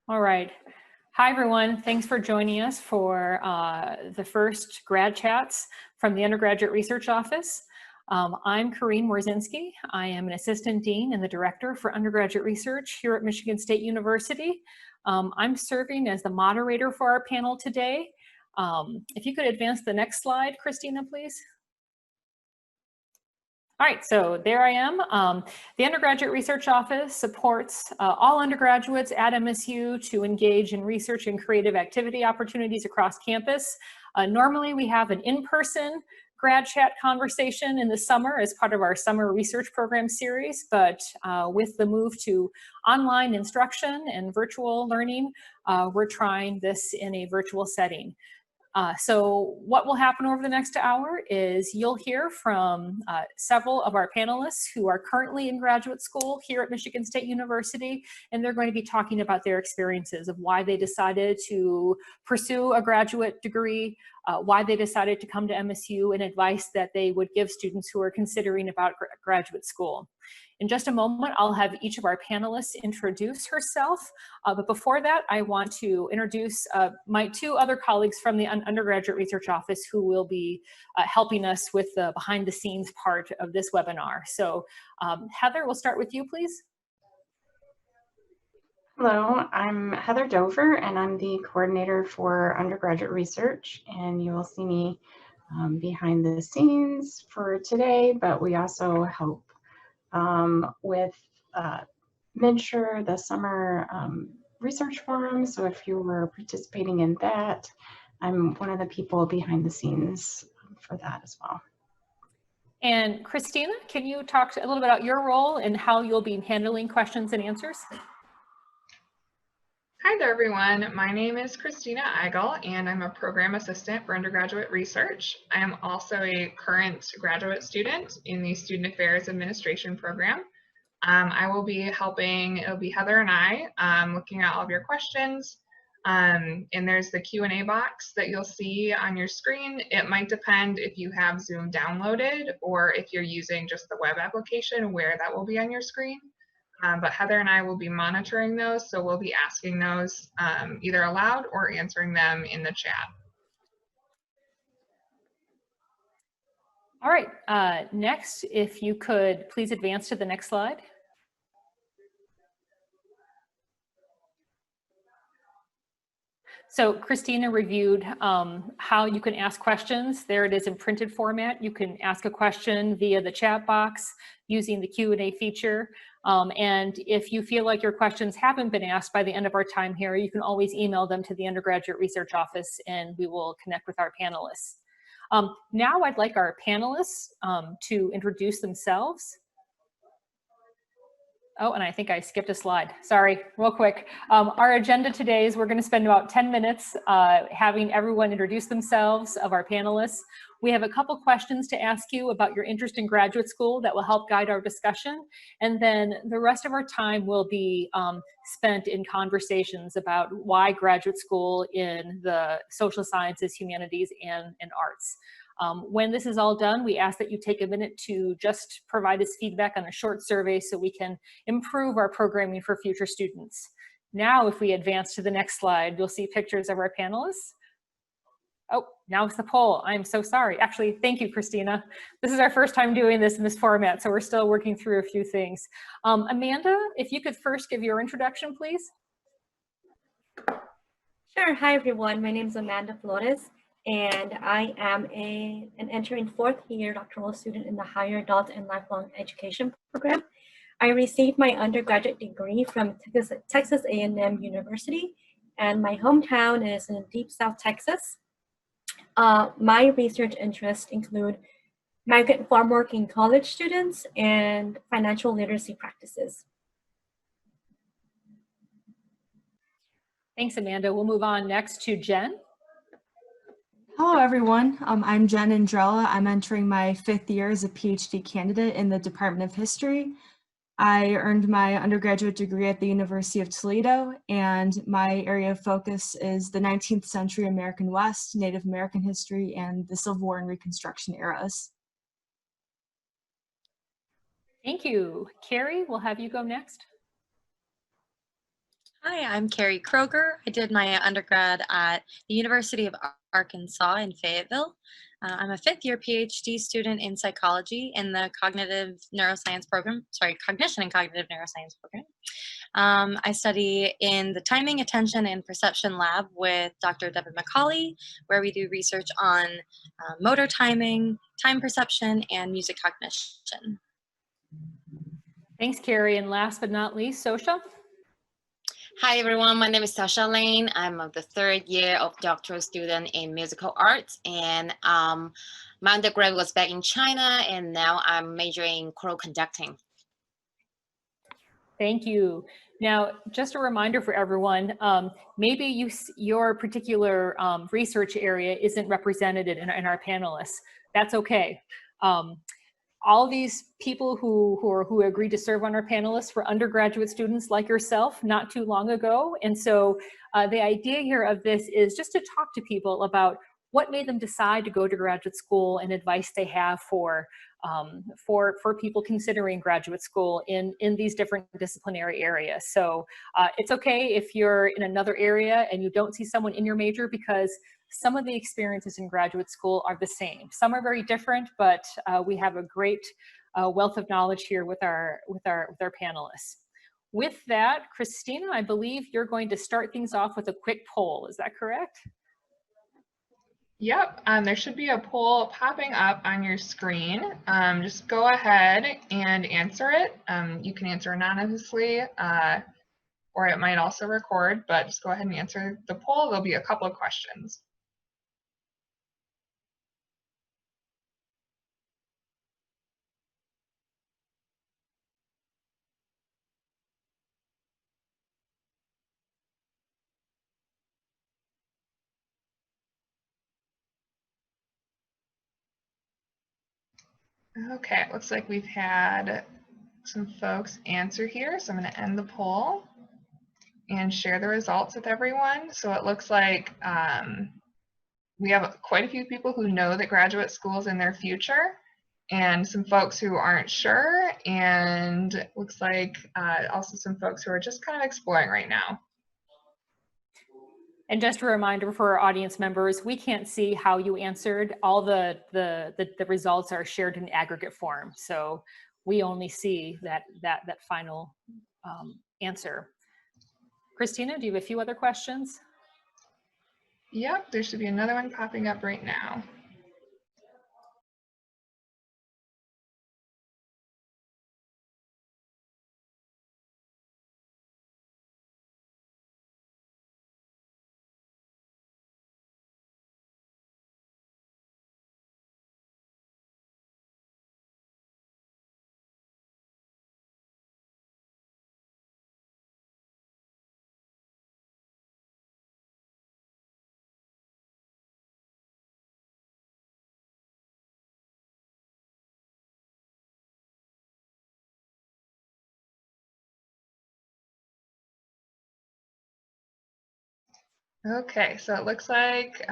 All right. Hi, everyone. Thanks for joining us for the first Grad Chats from the Undergraduate Research Office. I'm Karine Werzinski. I am an Assistant Dean and the Director for Undergraduate Research here at Michigan State University. I'm serving as the moderator for our panel today. If you could advance the next slide, Christina, please. All right, so there I am. The Undergraduate Research Office supports all undergraduates at MSU to engage in research and creative activity opportunities across campus. Normally, we have an in-person grad chat conversation in the summer as part of our summer research program series, but with the move to online instruction and virtual learning, we're trying this in a virtual setting. So what will happen over the next hour is you'll hear from several of our panelists who are currently in graduate school here at Michigan State University, and they're going to be talking about their experiences of why they decided to pursue a graduate degree, why they decided to come to MSU, and advice that they would give students who are considering about graduate school. In just a moment, I'll have each of our panelists introduce herself. But before that, I want to introduce my two other colleagues from the Undergraduate Research Office who will be helping us with the behind the scenes part of this webinar. So Heather, we'll start with you, please. Hello, I'm Heather Dover, and I'm the coordinator for undergraduate research, and you will see me behind the scenes for today, but we also help with MidSure, the summer research forum. So if you were participating in that, I'm one of the people behind the scenes for that as well. And Christina, can you talk a little bit about your role and how you'll be handling questions and answers? Hi there, everyone. My name is Christina Eigel, and I'm a program assistant for undergraduate research. I am also a current graduate student in the Student Affairs Administration program. I will be helping, it'll be Heather and I looking at all of your questions. And there's the Q&A box that you'll see on your screen. It might depend if you have Zoom downloaded or if you're using just the web application where that will be on your screen. But Heather and I will be monitoring those, so we'll be asking those either aloud or answering them in the chat. All right, next, if you could please advance to the next slide. So Christina reviewed how you can ask questions. There it is in printed format. You can ask a question via the chat box using the Q&A feature. And if you feel like your questions haven't been asked by the end of our time here, you can always email them to the Undergraduate Research Office and we will connect with our panelists. Now I'd like our panelists to introduce themselves. Oh, and I think I skipped a slide. Sorry, real quick. Our agenda today is we're going to spend about 10 minutes having everyone introduce themselves of our panelists. We have a couple questions to ask you about your interest in graduate school that will help guide our discussion. And then the rest of our time will be spent in conversations about why graduate school in the social sciences, humanities, and arts. When this is all done, we ask that you take a minute to just provide us feedback on a short survey so we can improve our programming for future students. Now, if we advance to the next slide, you'll see pictures of our panelists. Oh, now it's the poll. I'm so sorry. Actually, thank you, Christina. This is our first time doing this in this format, so we're still working through a few things. Amanda, if you could first give your introduction, please. Sure. Hi, everyone. My name is Amanda Flores, and I am an entering fourth year doctoral student in the Higher Adult and Lifelong Education program. I received my undergraduate degree from Texas A&M University, and my hometown is in Deep South Texas. My research interests include migrant farm working college students and financial literacy practices. Thanks, Amanda. We'll move on next to Jen. Hello, everyone. I'm Jen Andrella. I'm entering my 5th year as a PhD candidate in the Department of History. I earned my undergraduate degree at the University of Toledo, and my area of focus is the 19th century American West, Native American history, and the Civil War and Reconstruction eras. Thank you. Carrie, we'll have you go next. Hi, I'm Carrie Kroger. I did my undergrad at the University of Arkansas in Fayetteville. I'm a fifth-year PhD student in psychology in the cognition and cognitive neuroscience program. I study in the timing, attention, and perception lab with Dr. Devin McCauley, where we do research on motor timing, time perception, and music cognition. Thanks, Carrie. And last but not least, Sosha. Hi everyone, my name is Sasha Lane. I'm the third year of doctoral student in musical arts, and my undergrad was back in China, and now I'm majoring in choral conducting. Thank you. Now, just a reminder for everyone, maybe your particular research area isn't represented in our panelists. That's okay. All these people who agreed to serve on our panelists were undergraduate students like yourself not too long ago. And so the idea here of this is just to talk to people about what made them decide to go to graduate school and advice they have for people considering graduate school in these different disciplinary areas. So it's okay if you're in another area and you don't see someone in your major, because some of the experiences in graduate school are the same. Some are very different, but we have a great wealth of knowledge here with our panelists. With that, Christina, I believe you're going to start things off with a quick poll. Is that correct? Yep, there should be a poll popping up on your screen. Just go ahead and answer it. You can answer anonymously, or it might also record, but just go ahead and answer the poll. There'll be a couple of questions. Okay, it looks like we've had some folks answer here, so I'm going to end the poll and share the results with everyone. So it looks like we have quite a few people who know that graduate school is in their future, and some folks who aren't sure, and it looks like also some folks who are just kind of exploring right now. And just a reminder for our audience members, we can't see how you answered. All the results are shared in aggregate form, so we only see that final answer. Christina, do you have a few other questions? Yep, there should be another one popping up right now. Okay, so it looks like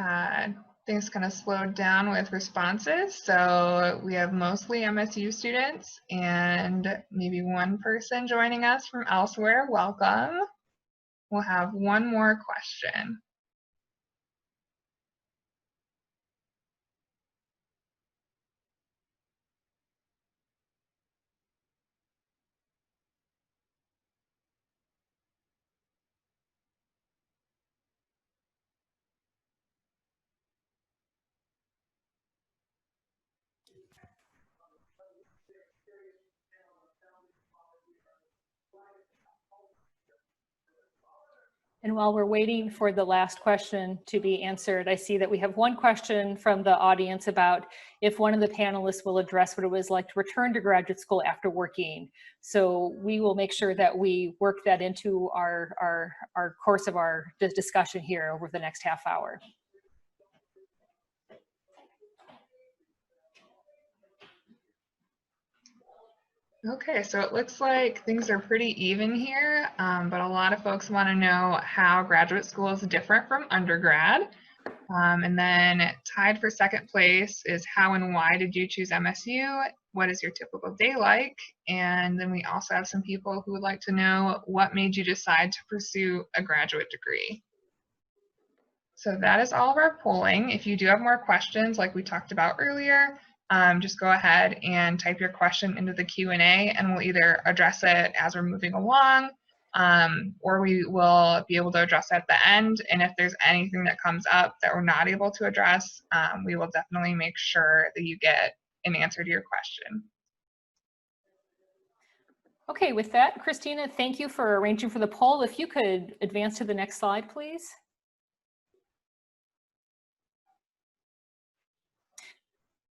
things kind of slowed down with responses. So we have mostly MSU students and maybe one person joining us from elsewhere. Welcome. We'll have one more question. And while we're waiting for the last question to be answered, I see that we have one question from the audience about if one of the panelists will address what it was like to return to graduate school after working. So we will make sure that we work that into our course of our discussion here over the next half hour. Okay, so it looks like things are pretty even here, but a lot of folks want to know how graduate school is different from undergrad. And then tied for second place is how and why did you choose MSU? what is your typical day like? And then we also have some people who would like to know what made you decide to pursue a graduate degree. So that is all of our polling. If you do have more questions, like we talked about earlier, just go ahead and type your question into the Q&A, and we'll either address it as we're moving along, or we will be able to address it at the end. And if there's anything that comes up that we're not able to address, we will definitely make sure that you get an answer to your question. Okay, with that, Christina, thank you for arranging for the poll. If you could advance to the next slide, please.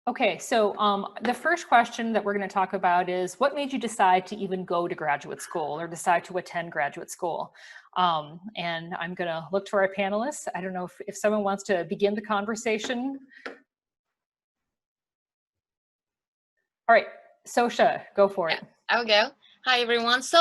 Okay, so the first question that we're going to talk about is what made you decide to even go to graduate school or decide to attend graduate school? And I'm going to look to our panelists. I don't know if someone wants to begin the conversation. All right, Sosha, go for it. I'll go. Hi, everyone. So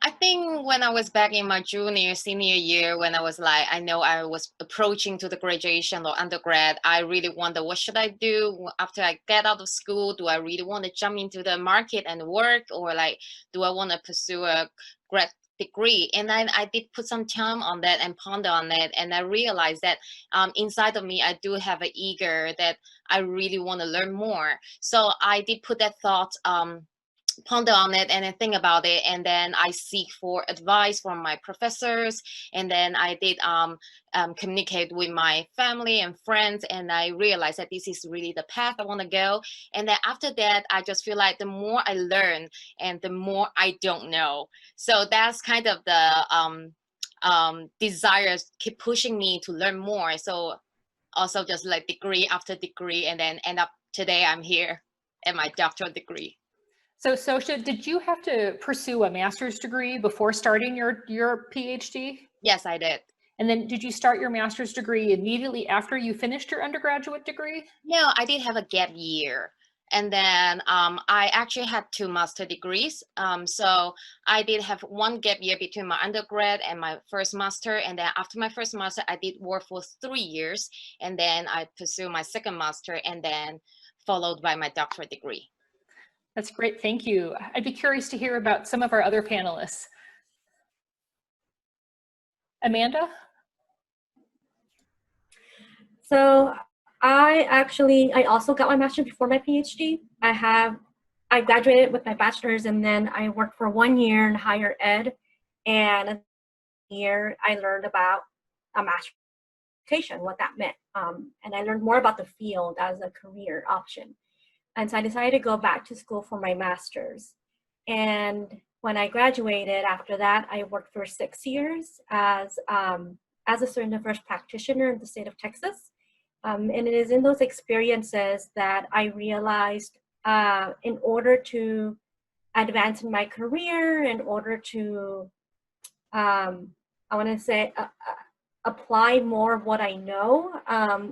I think when I was back in my junior, senior year, when I was like, I know I was approaching to the graduation or undergrad, I really wonder what should I do after I get out of school? Do I really want to jump into the market and work, or like, do I want to pursue a grad degree? And then I did put some time on that and ponder on it, and I realized that inside of me, I do have an eager that I really want to learn more. So I did put that thought, ponder on it and then think about it, and then I seek for advice from my professors, and then I did communicate with my family and friends, and I realized that this is really the path I want to go. And then after that, I just feel like the more I learn and the more I don't know. So that's kind of the desires keep pushing me to learn more. So also just like degree after degree, and then end up today I'm here at my doctoral degree. So Sosha, did you have to pursue a master's degree before starting your PhD? Yes, I did. And then did you start your master's degree immediately after you finished your undergraduate degree? No, I did have a gap year. And then I actually had 2 master degrees. So I did have 1 gap year between my undergrad and my first master. And then after my first master, I did work for 3 years. And then I pursued my second master, and then followed by my doctoral degree. That's great, thank you. I'd be curious to hear about some of our other panelists. Amanda? So I also got my master's before my PhD. I graduated with my bachelor's, and then I worked for 1 year in higher ed, and year I learned about a master's education, what that meant, and I learned more about the field as a career option. And so I decided to go back to school for my master's. And when I graduated, after that, I worked for 6 years as a student affairs practitioner in the state of Texas. And it is in those experiences that I realized in order to advance in my career, in order to, I want to say, apply more of what I know,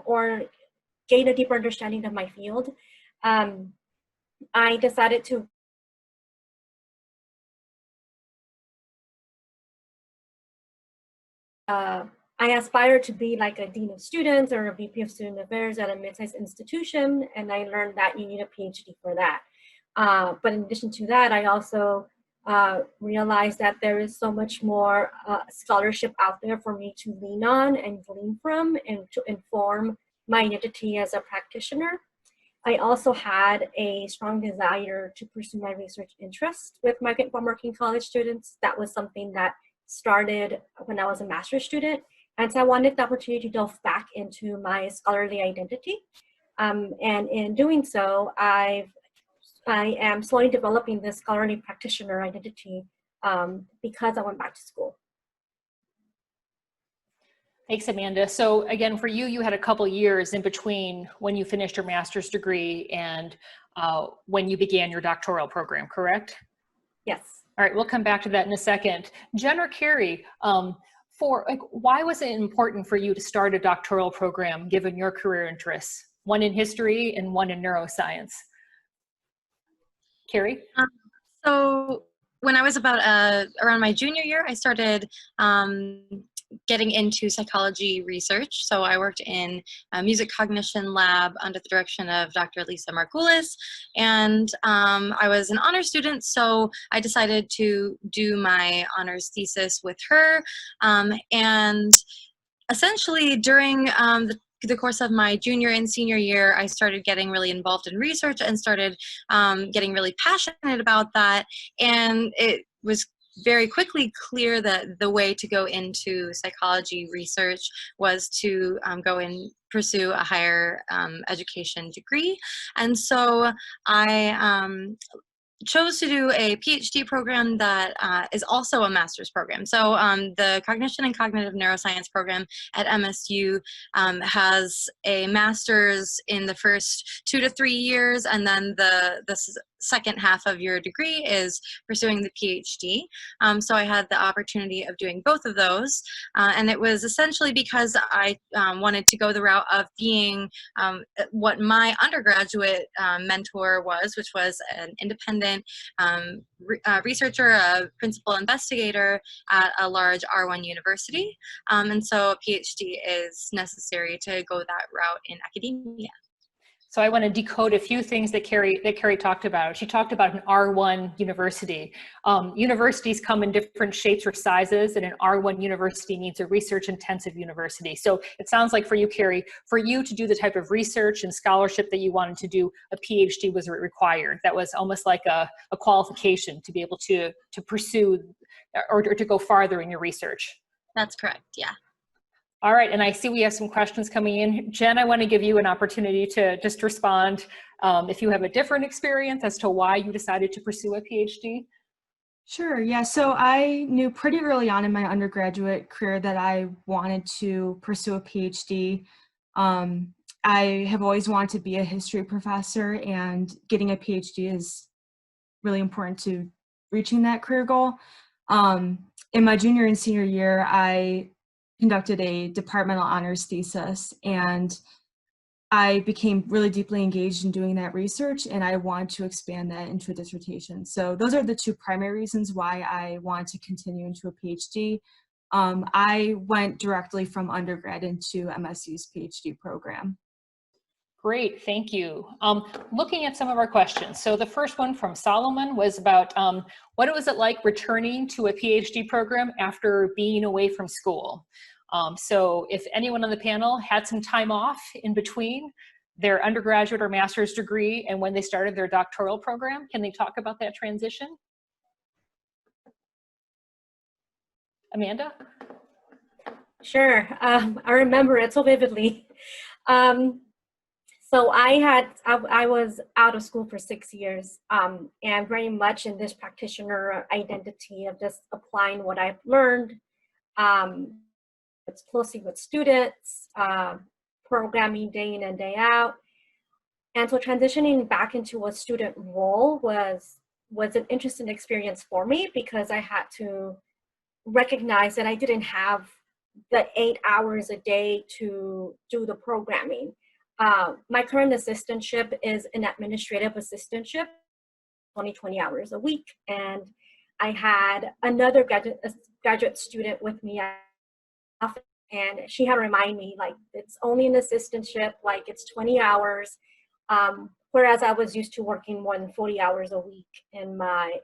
or gain a deeper understanding of my field, I decided to I aspired to be like a dean of students or a VP of student affairs at a mid-sized institution, and I learned that you need a PhD for that. But in addition to that, I also realized that there is so much more scholarship out there for me to lean on and glean from, and to inform my identity as a practitioner. I also had a strong desire to pursue my research interest with migrant farm working college students. That was something that started when I was a master's student. And so I wanted the opportunity to delve back into my scholarly identity. And in doing so, I am slowly developing this scholarly practitioner identity because I went back to school. Thanks, Amanda. So again, for you, you had a couple years in between when you finished your master's degree and when you began your doctoral program, correct? Yes. All right, we'll come back to that in a second. Jen or Carrie, why was it important for you to start a doctoral program given your career interests, one in history and one in neuroscience? Carrie? So when I was about around my junior year, I started getting into psychology research. So I worked in a music cognition lab under the direction of Dr. Lisa Margulis, and I was an honors student, so I decided to do my honors thesis with her. And essentially during the course of my junior and senior year, I started getting really involved in research and started getting really passionate about that. And it was very quickly clear that the way to go into psychology research was to go and pursue a higher education degree. And so I chose to do a PhD program that is also a master's program. So the Cognition and Cognitive Neuroscience program at MSU has a master's in the first 2 to 3 years, and then the second half of your degree is pursuing the PhD. So I had the opportunity of doing both of those, and it was essentially because I wanted to go the route of being what my undergraduate mentor was, which was an independent researcher, a principal investigator at a large R1 university. And so a PhD is necessary to go that route in academia. So I want to decode a few things that Carrie talked about. She talked about an R1 university. Universities come in different shapes or sizes, and an R1 university means a research-intensive university. So it sounds like for you, Carrie, for you to do the type of research and scholarship that you wanted to do, a PhD was required. That was almost like a qualification to be able to pursue or to go farther in your research. That's correct, yeah. All right, and I see we have some questions coming in. Jen, I want to give you an opportunity to just respond if you have a different experience as to why you decided to pursue a PhD. Sure, yeah, so I knew pretty early on in my undergraduate career that I wanted to pursue a PhD. I have always wanted to be a history professor, and getting a PhD is really important to reaching that career goal. In my junior and senior year, I conducted a departmental honors thesis, and I became really deeply engaged in doing that research, and I wanted to expand that into a dissertation. So those are the two primary reasons why I wanted to continue into a PhD. I went directly from undergrad into MSU's PhD program. Great, thank you. Looking at some of our questions. So the first one from Solomon was about what was it like returning to a PhD program after being away from school? So if anyone on the panel had some time off in between their undergraduate or master's degree and when they started their doctoral program, can they talk about that transition? Amanda? Sure, I remember it so vividly. So I was out of school for 6 years, and very much in this practitioner identity of just applying what I've learned. It's closely with students, programming day in and day out. And so transitioning back into a student role was an interesting experience for me, because I had to recognize that I didn't have the 8 hours a day to do the programming. My current assistantship is an administrative assistantship, 20 hours a week. And I had another graduate student with me, and she had to remind me, like, it's only an assistantship, like it's 20 hours. Whereas I was used to working more than 40 hours a week in my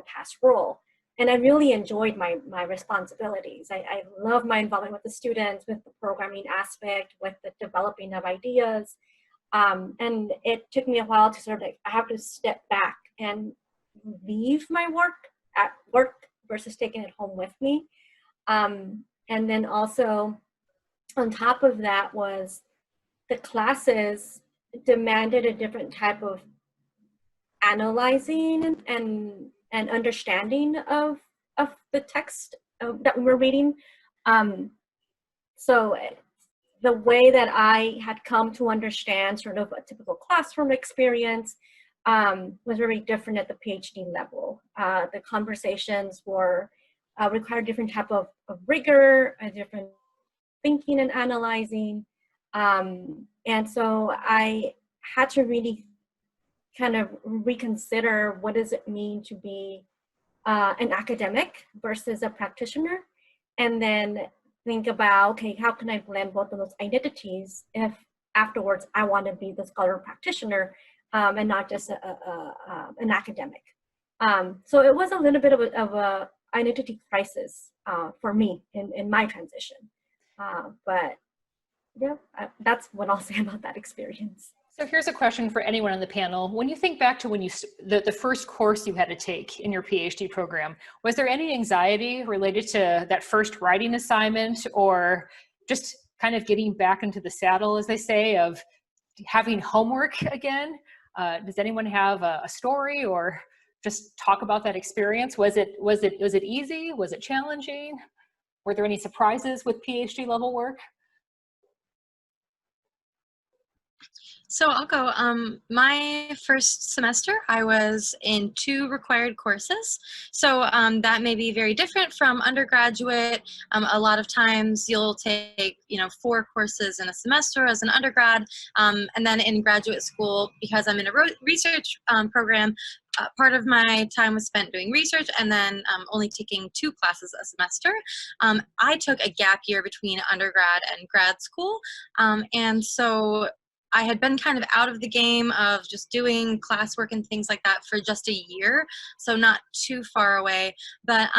past role. And I really enjoyed my responsibilities. I love my involvement with the students, with the programming aspect, with the developing of ideas. And it took me a while to sort of like, I have to step back and leave my work at work versus taking it home with me. And then also on top of that was the classes demanded a different type of analyzing and understanding of the text that we're reading. So the way that I had come to understand sort of a typical classroom experience was very different at the PhD level. The conversations required different type of rigor, a different thinking and analyzing. And so I had to really kind of reconsider, what does it mean to be an academic versus a practitioner, and then think about, okay, how can I blend both of those identities if afterwards I want to be the scholar practitioner and not just an academic. So it was a little bit of a identity crisis for me in my transition. But yeah, that's what I'll say about that experience. So here's a question for anyone on the panel. When you think back to when the first course you had to take in your PhD program, was there any anxiety related to that first writing assignment, or just kind of getting back into the saddle, as they say, of having homework again? Does anyone have a story, or just talk about that experience? Was it easy? Was it challenging? Were there any surprises with PhD level work? So I'll go. My first semester, I was in 2 required courses. So that may be very different from undergraduate. A lot of times you'll take, 4 courses in a semester as an undergrad. And then in graduate school, because I'm in a research program, part of my time was spent doing research and then only taking 2 classes a semester. I took a gap year between undergrad and grad school. And so I had been kind of out of the game of just doing classwork and things like that for just a year, so not too far away. But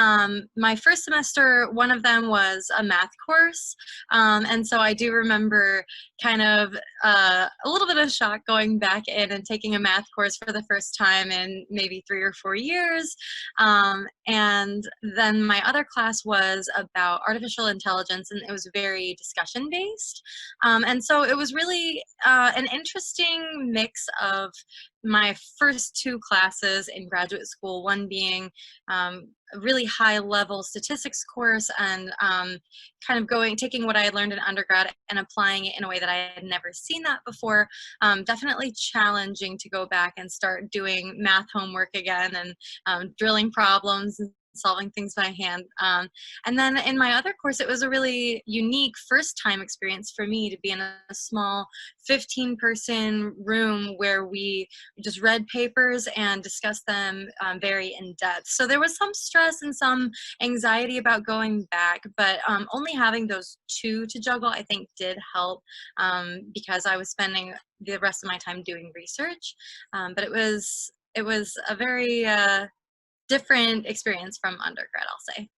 my first semester, one of them was a math course. And so I do remember kind of a little bit of shock going back in and taking a math course for the first time in maybe 3 or 4 years. And then my other class was about artificial intelligence, and it was very discussion based. And so it was really an interesting mix of my first 2 classes in graduate school, one being a really high level statistics course and kind of taking what I had learned in undergrad and applying it in a way that I had never seen that before. Definitely challenging to go back and start doing math homework again and drilling problems and solving things by hand. And then in my other course, it was a really unique first time experience for me to be in a small 15-person room where we just read papers and discussed them very in depth. So there was some stress and some anxiety about going back, but only having those 2 to juggle, I think, did help because I was spending the rest of my time doing research. But it was a very different experience from undergrad, I'll say.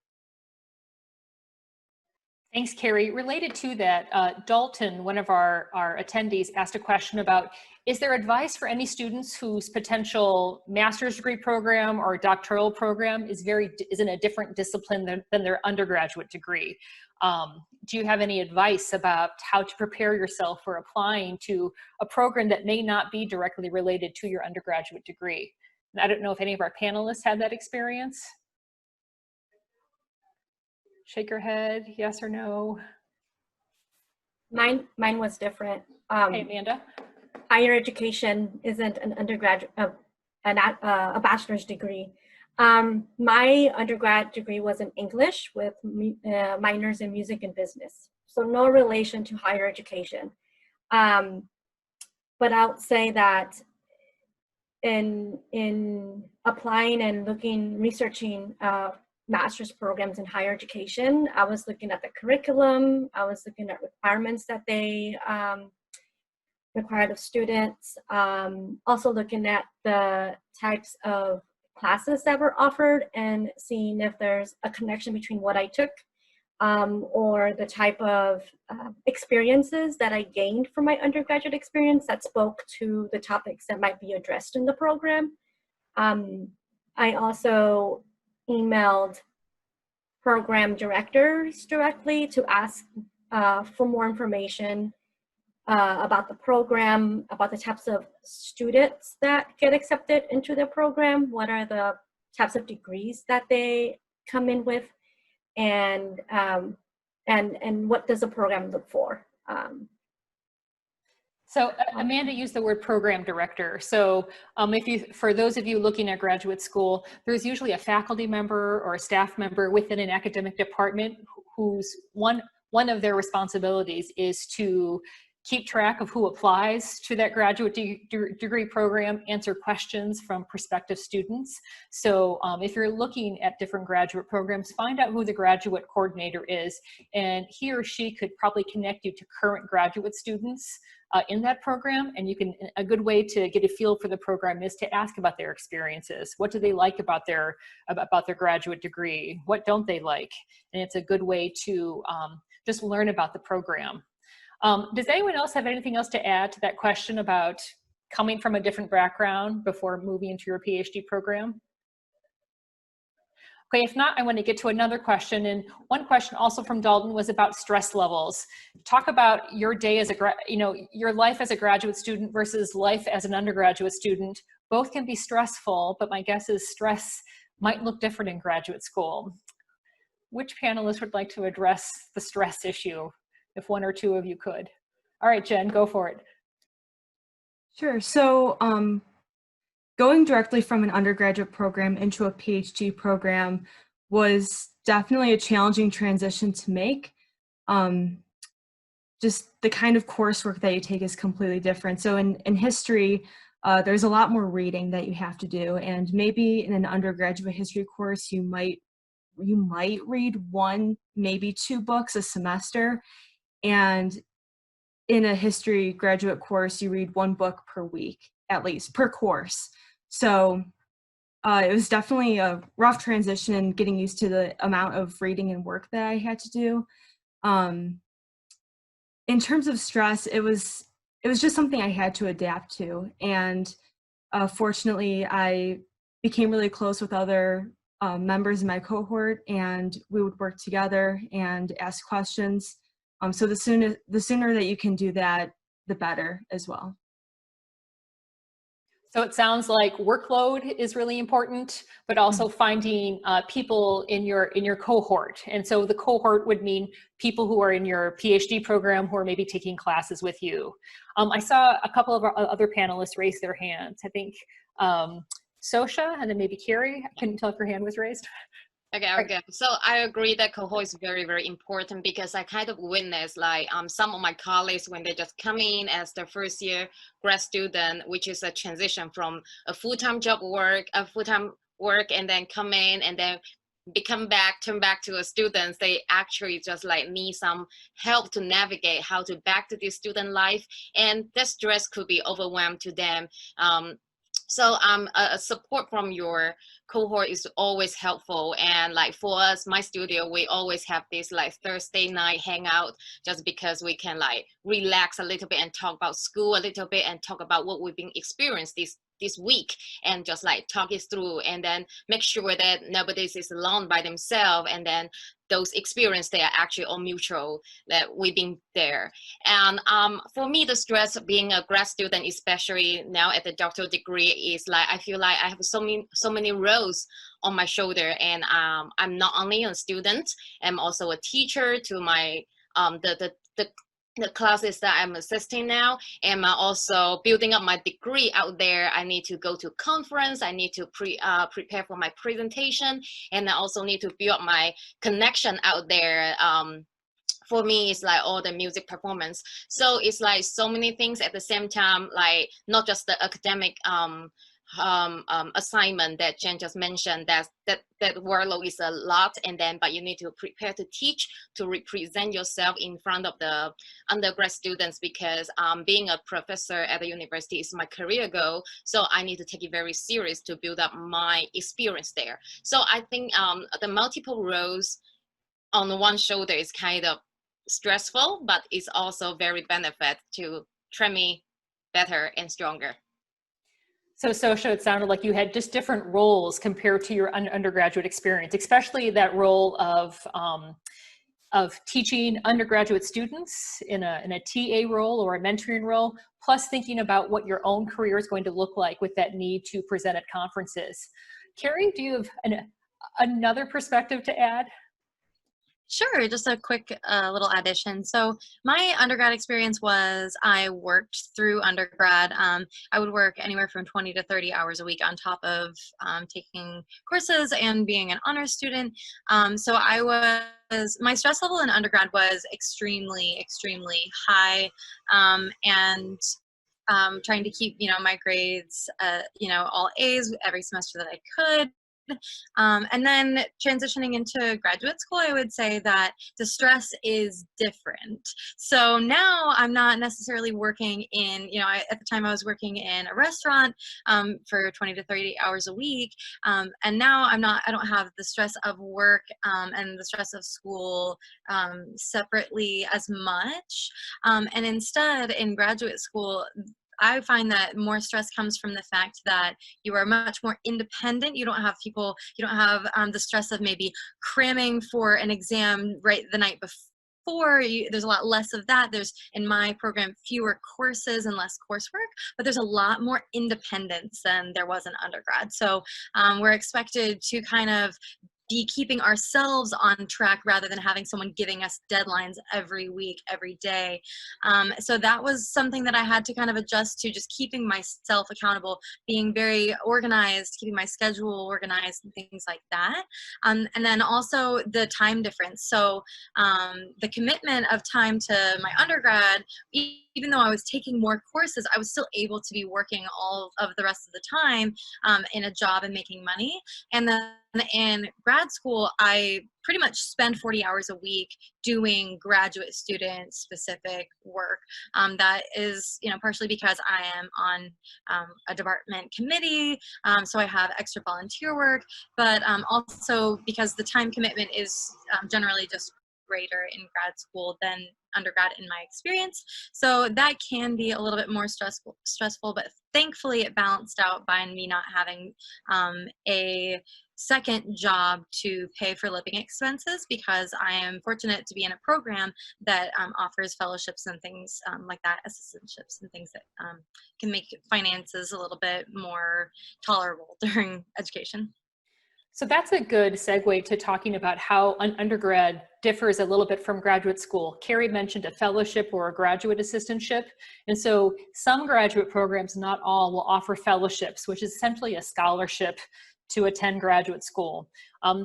Thanks, Carrie. Related to that, Dalton, one of our attendees, asked a question about, is there advice for any students whose potential master's degree program or doctoral program is in a different discipline than their undergraduate degree? Do you have any advice about how to prepare yourself for applying to a program that may not be directly related to your undergraduate degree? And I don't know if any of our panelists had that experience. Shake your head, yes or no. Mine was different. Hey, Amanda. Higher education isn't an undergraduate, a bachelor's degree. My undergrad degree was in English with minors in music and business. So no relation to higher education. But I would say that in applying and researching master's programs in higher education, I was looking at the curriculum, I was looking at requirements that they required of students, also looking at the types of classes that were offered and seeing if there's a connection between what I took or the type of experiences that I gained from my undergraduate experience that spoke to the topics that might be addressed in the program. I also emailed program directors directly to ask for more information about the program, about the types of students that get accepted into the program, what are the types of degrees that they come in with, and what does the program look for. So Amanda used the word program director. So for those of you looking at graduate school, there's usually a faculty member or a staff member within an academic department whose one of their responsibilities is to keep track of who applies to that graduate degree program, answer questions from prospective students. So if you're looking at different graduate programs, find out who the graduate coordinator is, and he or she could probably connect you to current graduate students in that program. And you can, a good way to get a feel for the program is to ask about their experiences. What do they like about their graduate degree? What don't they like? And it's a good way to just learn about the program. Does anyone else have anything else to add to that question about coming from a different background before moving into your PhD program? Okay, if not, I want to get to another question. And one question also from Dalton was about stress levels. Talk about your day as your life as a graduate student versus life as an undergraduate student. Both can be stressful, but my guess is stress might look different in graduate school. Which panelist would like to address the stress issue, if one or two of you could? All right, Jen, go for it. Sure. So going directly from an undergraduate program into a PhD program was definitely a challenging transition to make. Just the kind of coursework that you take is completely different. So in history, there's a lot more reading that you have to do. And maybe in an undergraduate history course, you might read one, maybe two books a semester. And in a history graduate course, you read one book per week, at least, per course. So it was definitely a rough transition and getting used to the amount of reading and work that I had to do. In terms of stress, it was just something I had to adapt to. And fortunately, I became really close with other members in my cohort, and we would work together and ask questions. So the sooner that you can do that, the better as well. So it sounds like workload is really important, but also finding people in your cohort. And so the cohort would mean people who are in your PhD program who are maybe taking classes with you. I saw a couple of our other panelists raise their hands. I think Sosha and then maybe Carrie. I couldn't tell if your hand was raised. Okay. So I agree that cohort is very, very important, because I kind of witnessed like some of my colleagues when they just come in as their first year grad student, which is a transition from a full-time work, and then come in and then turn back to a students. They actually just like need some help to navigate how to back to the student life, and that stress could be overwhelmed to them. So a support from your cohort is always helpful. And like for us, my studio, we always have this like Thursday night hangout, just because we can like relax a little bit and talk about school a little bit and talk about what we've been experienced this week, and just like talk it through, and then make sure that nobody is alone by themselves, and then those experiences, they are actually all mutual, that we've been there. And for me, the stress of being a grad student, especially now at the doctoral degree, is like I feel like I have so many roles on my shoulder, and I'm not only a student, I'm also a teacher to my the classes that I'm assisting now, and I'm also building up my degree out there. I need to go to conference, I need to prepare for my presentation, and I also need to build up my connection out there. For me, it's like all the music performance. So it's like so many things at the same time, like not just the academic assignment that Jen just mentioned, that workload is a lot, and then but you need to prepare to teach, to represent yourself in front of the undergrad students, because being a professor at the university is my career goal, so I need to take it very serious to build up my experience there. So I think the multiple roles on one shoulder is kind of stressful, but it's also very benefit to train me better and stronger. So Sosha, it sounded like you had just different roles compared to your undergraduate experience, especially that role of teaching undergraduate students in a TA role or a mentoring role, plus thinking about what your own career is going to look like with that need to present at conferences. Carrie, do you have another perspective to add? Sure, just a quick little addition. So my undergrad experience was I worked through undergrad. I would work anywhere from 20 to 30 hours a week on top of taking courses and being an honors student. So my stress level in undergrad was extremely, extremely high, and trying to keep, my grades, all A's every semester that I could. And then transitioning into graduate school, I would say that the stress is different. So now I'm not necessarily working in, at the time I was working in a restaurant for 20 to 30 hours a week. And now I don't have the stress of work and the stress of school separately as much. And instead in graduate school, I find that more stress comes from the fact that you are much more independent. You don't have the stress of maybe cramming for an exam right the night before. There's a lot less of that. There's, in my program, fewer courses and less coursework, but there's a lot more independence than there was in undergrad. So we're expected to kind of be keeping ourselves on track rather than having someone giving us deadlines every week, every day. So that was something that I had to kind of adjust to, just keeping myself accountable, being very organized, keeping my schedule organized and things like that. And then also the time difference. So the commitment of time to my undergrad, even though I was taking more courses, I was still able to be working all of the rest of the time in a job and making money. And then in grad school, I pretty much spend 40 hours a week doing graduate student specific work. That is, partially because I am on a department committee, so I have extra volunteer work, but also because the time commitment is generally just greater in grad school than undergrad in my experience. So that can be a little bit more stressful, but thankfully it balanced out by me not having a second job to pay for living expenses, because I am fortunate to be in a program that offers fellowships and things like that, assistantships and things that can make finances a little bit more tolerable during education. So that's a good segue to talking about how an undergrad differs a little bit from graduate school. Carrie mentioned a fellowship or a graduate assistantship. And so some graduate programs, not all, will offer fellowships, which is essentially a scholarship to attend graduate school.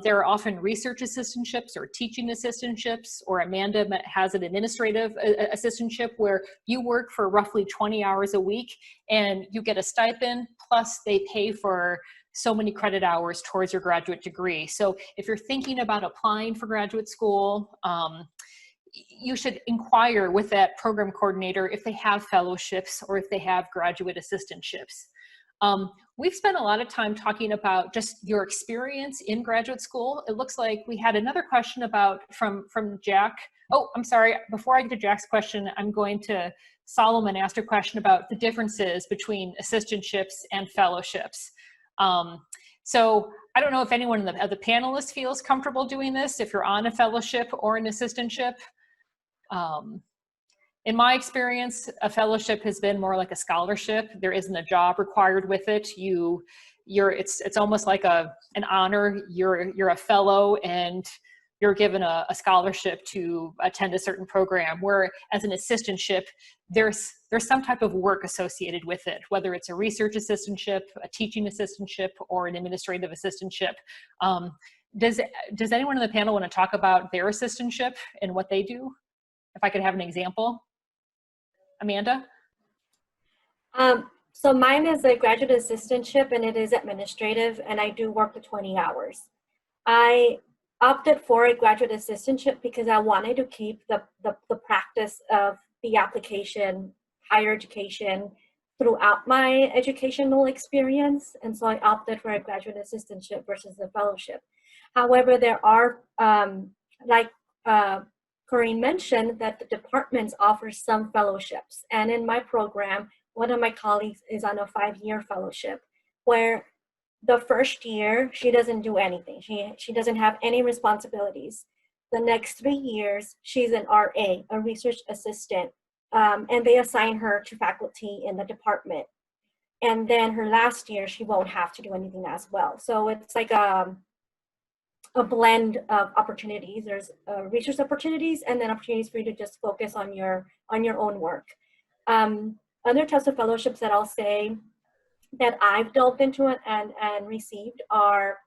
There are often research assistantships or teaching assistantships, or Amanda has an administrative assistantship where you work for roughly 20 hours a week and you get a stipend, plus they pay for so many credit hours towards your graduate degree. So if you're thinking about applying for graduate school, you should inquire with that program coordinator if they have fellowships or if they have graduate assistantships. We've spent a lot of time talking about just your experience in graduate school. It looks like we had another question from Jack. Oh, I'm sorry. Before I get to Jack's question, I'm going to Solomon asked a question about the differences between assistantships and fellowships. So I don't know if anyone of the panelists feels comfortable doing this, if you're on a fellowship or an assistantship. In my experience, a fellowship has been more like a scholarship. There isn't a job required with it. It's almost like an honor. You're a fellow and you're given a scholarship to attend a certain program, where as an assistantship, there's some type of work associated with it, whether it's a research assistantship, a teaching assistantship, or an administrative assistantship. Does anyone in the panel want to talk about their assistantship and what they do? If I could have an example. Amanda? So mine is a graduate assistantship, and it is administrative, and I do work the 20 hours. I opted for a graduate assistantship because I wanted to keep the practice of the application, higher education, throughout my educational experience, and so I opted for a graduate assistantship versus a fellowship. However, there are, like Karine mentioned, that the departments offer some fellowships, and in my program, one of my colleagues is on a 5-year fellowship, where the first year she doesn't do anything. She doesn't have any responsibilities. The next 3 years, she's an RA, a research assistant, and they assign her to faculty in the department. And then her last year, she won't have to do anything as well. So it's like a blend of opportunities. There's research opportunities and then opportunities for you to just focus on your own work. Other types of fellowships that I'll say that I've delved into it and received are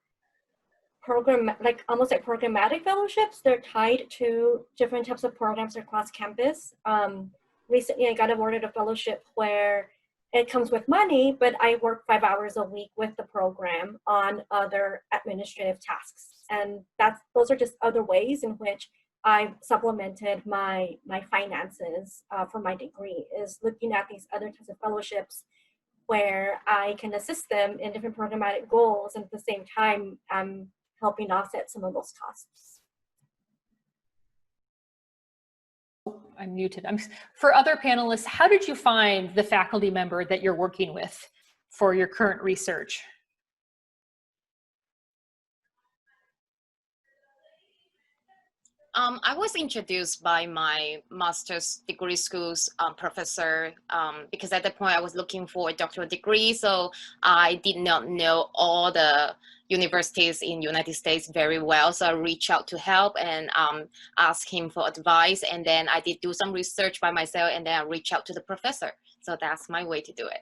almost like programmatic fellowships. They're tied to different types of programs across campus. Recently, I got awarded a fellowship where it comes with money, but I work 5 hours a week with the program on other administrative tasks. And those are just other ways in which I've supplemented my finances for my degree, is looking at these other types of fellowships where I can assist them in different programmatic goals, and at the same time, I'm helping offset some of those costs. I'm muted. For other panelists, how did you find the faculty member that you're working with for your current research? I was introduced by my master's degree school's professor because at that point I was looking for a doctoral degree, so I did not know all the universities in United States very well. So I reached out to help and asked him for advice, and then I did do some research by myself, and then I reached out to the professor. So that's my way to do it.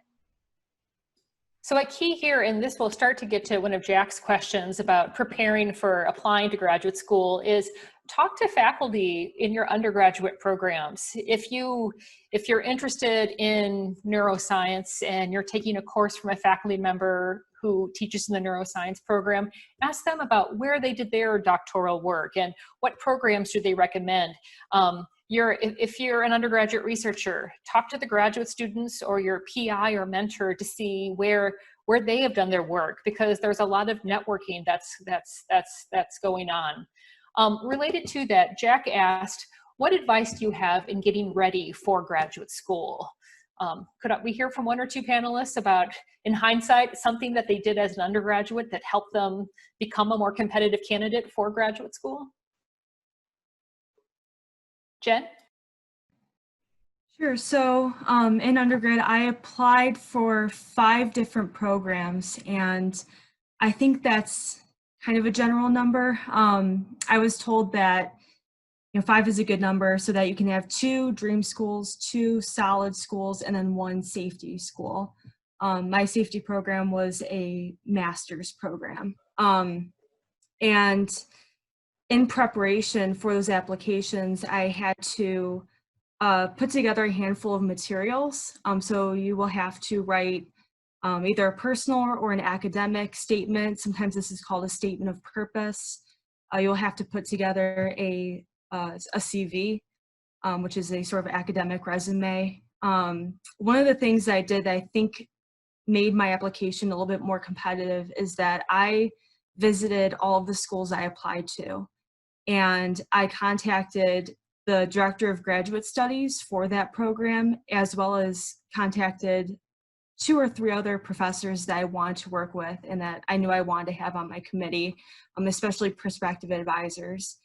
So a key here, and this will start to get to one of Jack's questions about preparing for applying to graduate school, is talk to faculty in your undergraduate programs. If you're interested in neuroscience and you're taking a course from a faculty member who teaches in the neuroscience program, ask them about where they did their doctoral work and what programs do they recommend. If you're an undergraduate researcher, talk to the graduate students or your PI or mentor to see where they have done their work, because there's a lot of networking that's going on. Related to that, Jack asked, what advice do you have in getting ready for graduate school? Could we hear from one or two panelists about, in hindsight, something that they did as an undergraduate that helped them become a more competitive candidate for graduate school? Jen? Sure. So in undergrad, I applied for 5 different programs, and I think that's kind of a general number. I was told that 5 is a good number so that you can have 2 dream schools, 2 solid schools, and then 1 safety school. My safety program was a master's program. And in preparation for those applications, I had to put together a handful of materials. So you will have to write either a personal or an academic statement. Sometimes this is called a statement of purpose. You'll have to put together a CV, which is a sort of academic resume. One of the things I did that I think made my application a little bit more competitive is that I visited all of the schools I applied to, and I contacted the director of graduate studies for that program, as well as contacted 2 or 3 other professors that I wanted to work with and that I knew I wanted to have on my committee, especially prospective advisors.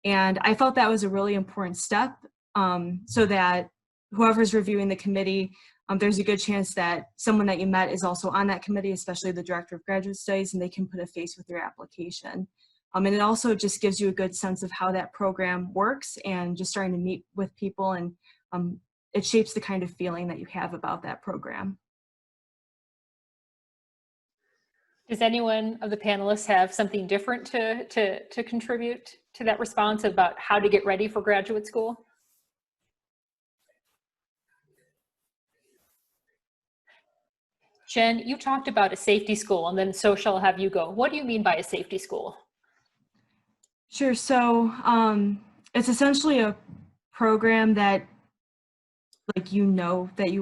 And I felt that was a really important step, so that whoever's reviewing the committee, there's a good chance that someone that you met is also on that committee, especially the director of graduate studies, and they can put a face with your application. And it also just gives you a good sense of how that program works and just starting to meet with people, and it shapes the kind of feeling that you have about that program. Does anyone of the panelists have something different to contribute to that response about how to get ready for graduate school? Jen, you talked about a safety school, and then Social, I'll have you go. What do you mean by a safety school? Sure. So it's essentially a program that, that you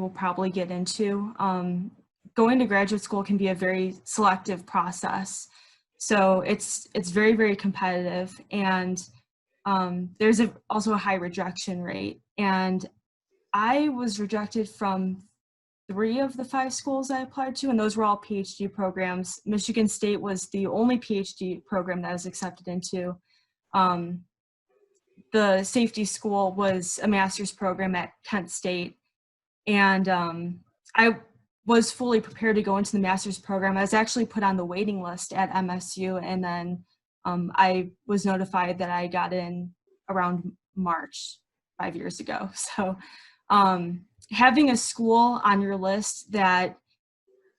will probably get into. Going to graduate school can be a very selective process. So it's very, very competitive, and there's also a high rejection rate. And I was rejected from 3 of the 5 schools I applied to, and those were all PhD programs. Michigan State was the only PhD program that I was accepted into. The safety school was a master's program at Kent State, and I was fully prepared to go into the master's program. I was actually put on the waiting list at MSU, and then I was notified that I got in around March 5 years ago. So having a school on your list that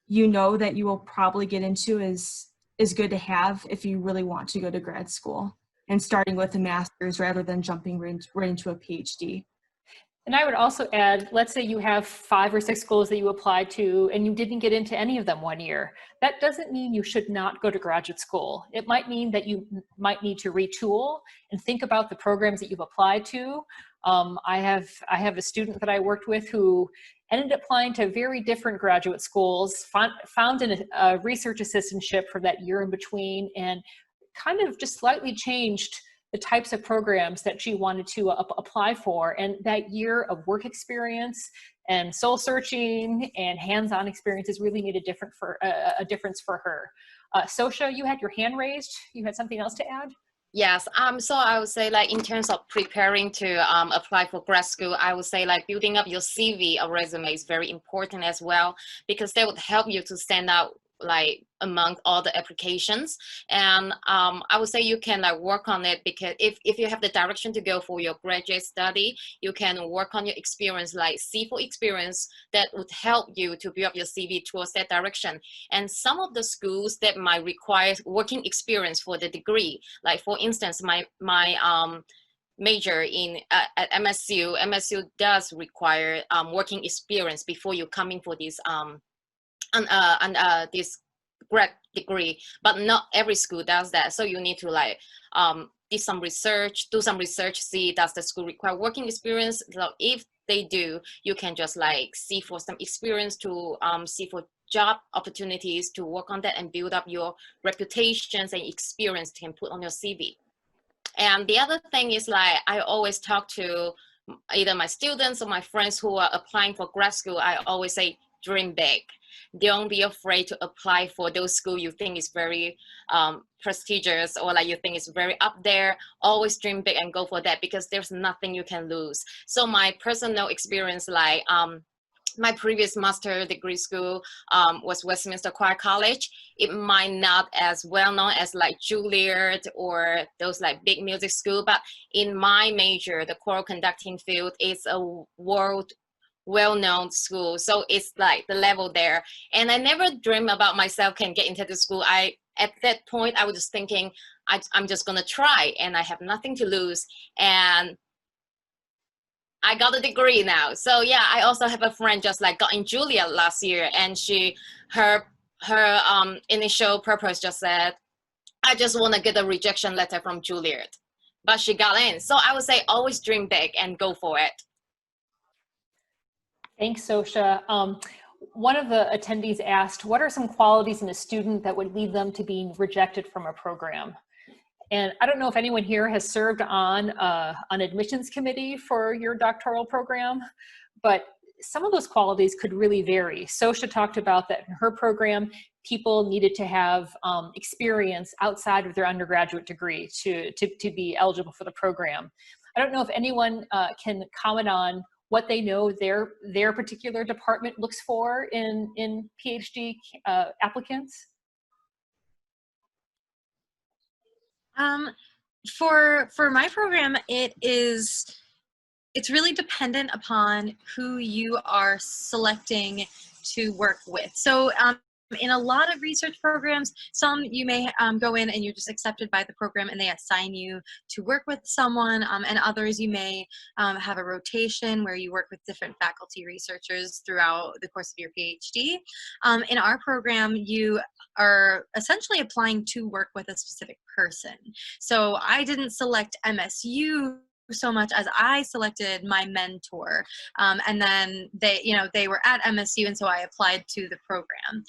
you know that you will probably get into is good to have if you really want to go to grad school, and starting with a master's rather than jumping right into a PhD. And I would also add, let's say you have 5 or 6 schools that you applied to and you didn't get into any of them one year. That doesn't mean you should not go to graduate school. It might mean that you might need to retool and think about the programs that you've applied to. I have a student that I worked with who ended up applying to very different graduate schools, found a research assistantship for that year in between, and kind of just slightly changed the types of programs that she wanted to apply for. And that year of work experience and soul searching and hands-on experiences really made a difference for her. Sosha, you had your hand raised. You had something else to add? Yes, so I would say, like, in terms of preparing to apply for grad school, I would say, like, building up your CV or resume is very important as well, because that would help you to stand out, like, among all the applications. And I would say you can, like, work on it, because if you have the direction to go for your graduate study, you can work on your experience, like C4 experience, that would help you to build up your CV towards that direction. And some of the schools that might require working experience for the degree, like, for instance, my major in at MSU does require working experience before you come in for this this grad degree, but not every school does that. So you need to, like, do some research, see does the school require working experience. So if they do, you can just, like, see for some experience to see for job opportunities to work on that and build up your reputations and experience you can put on your CV. And the other thing is, like, I always talk to either my students or my friends who are applying for grad school. I always say, dream big. Don't be afraid to apply for those schools you think is very prestigious, or, like, you think is very up there. Always dream big and go for that, because there's nothing you can lose. So my personal experience, like, my previous master degree school was Westminster Choir College. It might not as well known as, like, Juilliard or those, like, big music school, but in my major, the choral conducting field, is a world well-known school. So it's, like, the level there. And I never dreamed about myself can get into the school. At that point, I was just thinking, I'm just gonna try, and I have nothing to lose. And I got a degree now. So yeah, I also have a friend just, like, got in Juilliard last year, and her initial purpose just said, I just want to get a rejection letter from Juilliard, but she got in. So I would say always dream big and go for it. Thanks, Sosha. One of the attendees asked, what are some qualities in a student that would lead them to being rejected from a program? And I don't know if anyone here has served on an admissions committee for your doctoral program, but some of those qualities could really vary. Sosha talked about that in her program, people needed to have experience outside of their undergraduate degree to be eligible for the program. I don't know if anyone can comment on what they know their particular department looks for in PhD applicants. For my program, it's really dependent upon who you are selecting to work with. So in a lot of research programs, some you may go in and you're just accepted by the program and they assign you to work with someone, and others you may have a rotation where you work with different faculty researchers throughout the course of your PhD. In our program, you are essentially applying to work with a specific person. So I didn't select MSU so much as I selected my mentor, and then they were at MSU, and so I applied to the program.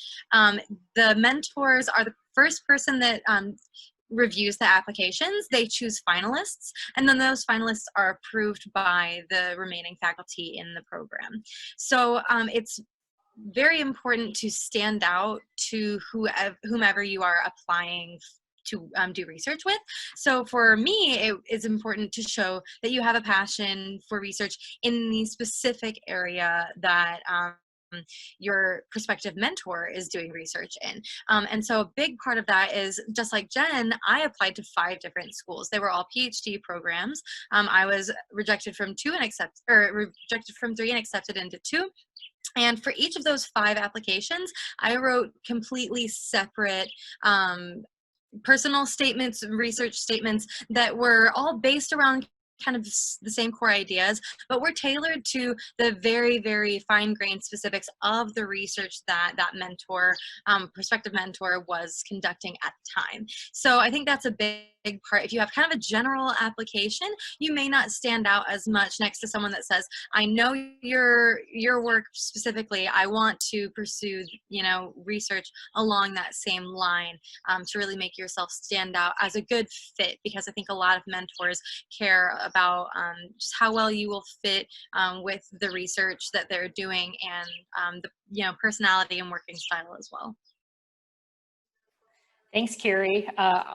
The mentors are the first person that reviews the applications. They choose finalists, and then those finalists are approved by the remaining faculty in the program. So it's very important to stand out to whomever you are applying to do research with. So for me, it is important to show that you have a passion for research in the specific area that your prospective mentor is doing research in. And so a big part of that is, just like Jen, I applied to 5 different schools. They were all PhD programs. I was rejected from 3 and accepted into 2. And for each of those 5 applications, I wrote completely separate personal statements, research statements that were all based around kind of the same core ideas, but were tailored to the very, very fine-grained specifics of the research that that mentor, prospective mentor, was conducting at the time. So I think that's a big part. If you have kind of a general application, you may not stand out as much next to someone that says, I know your work specifically, I want to pursue, you know, research along that same line, to really make yourself stand out as a good fit, because I think a lot of mentors care about just how well you will fit with the research that they're doing, and the, you know, personality and working style as well. Thanks, Carrie.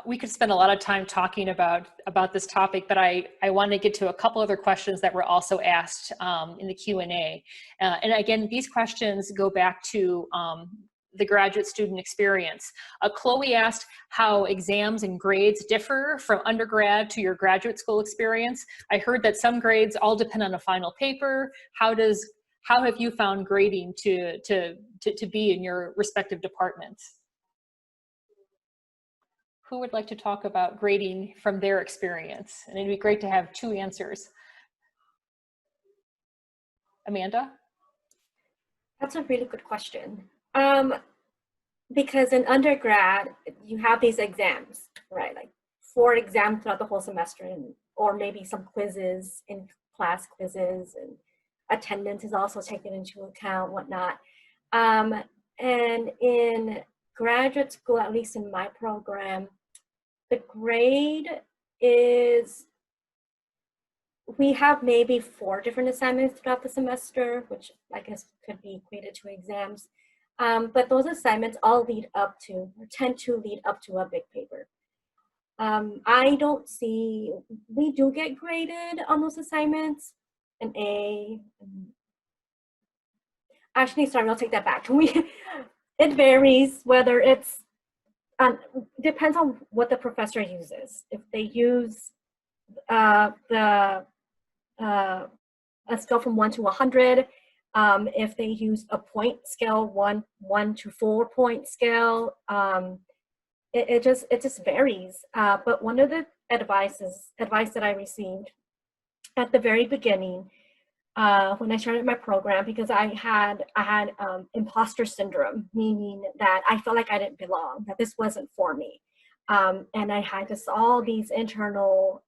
We could spend a lot of time talking about this topic, but I want to get to a couple other questions that were also asked in the Q&A. And again, these questions go back to the graduate student experience. Chloe asked how exams and grades differ from undergrad to your graduate school experience. I heard that some grades all depend on a final paper. How have you found grading to be in your respective departments? Who would like to talk about grading from their experience? And it'd be great to have 2 answers. Amanda? That's a really good question. Because in undergrad, you have these exams, right? Like 4 exams throughout the whole semester, or maybe some quizzes, in class quizzes, and attendance is also taken into account, whatnot. And in graduate school, at least in my program, the grade is, we have maybe 4 different assignments throughout the semester, which I guess could be equated to exams. But those assignments all lead up to, or tend to lead up to, a big paper. I don't see, we do get graded on those assignments, an A. Actually, sorry, I'll take that back. It varies whether it's, depends on what the professor uses. If they use a scale from 1 to 100, if they use a point scale, 1 to 4 point scale, it just varies. But one of the advice that I received at the very beginning, when I started my program, because I had imposter syndrome, meaning that I felt like I didn't belong, that this wasn't for me, and I had just all these internal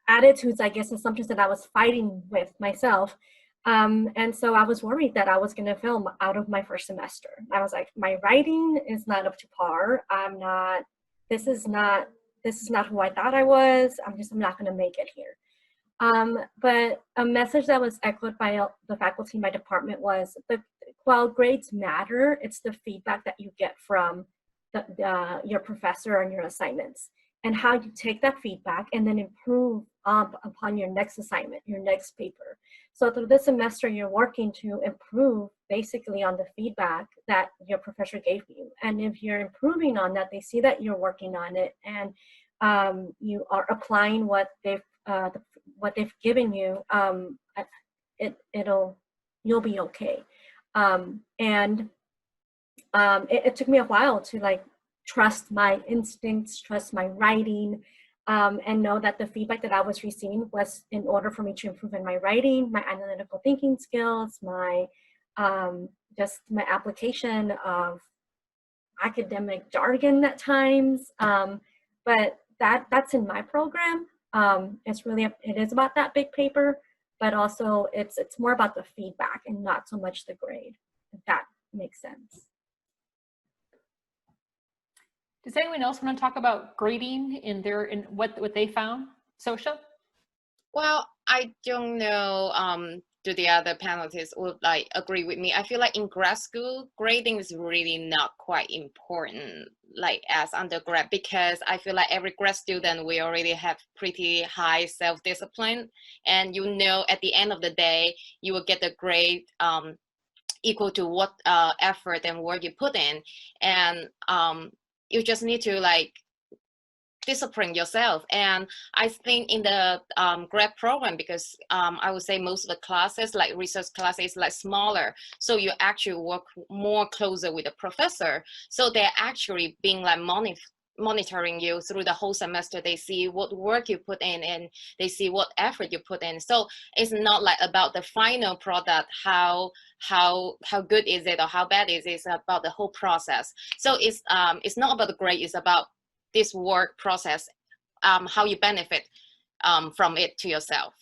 attitudes, I guess, assumptions that I was fighting with myself. And so I was worried that I was going to fail out of my first semester. I was like, my writing is not up to par. This is not who I thought I was. I'm not going to make it here. But a message that was echoed by the faculty in my department was that while grades matter, it's the feedback that you get from your professor on your assignments, and how you take that feedback and then improve upon your next assignment, your next paper. So through this semester, you're working to improve basically on the feedback that your professor gave you. And if you're improving on that, they see that you're working on it, and you are applying what they've given you, you'll be okay. It took me a while to like trust my instincts, trust my writing, and know that the feedback that I was receiving was in order for me to improve in my writing, my analytical thinking skills, my just my application of academic jargon at times. But that's in my program. It is about that big paper, but also it's more about the feedback and not so much the grade, if that makes sense. Does anyone else want to talk about grading in what they found? Sosha? Well, I don't know do the other panelists would like agree with me. I feel like in grad school, grading is really not quite important like as undergrad, because I feel like every grad student, we already have pretty high self-discipline, and you know at the end of the day, you will get the grade equal to what effort and work you put in. And you just need to like discipline yourself. And I think in the grad program, because I would say most of the classes, like research classes, like smaller, so you actually work more closer with the professor. So they're actually being like monitoring you through the whole semester. They see what work you put in, and they see what effort you put in. So it's not like about the final product, how good is it or how bad is it. It's about the whole process. So it's not about the grade, it's about this work process, how you benefit from it to yourself.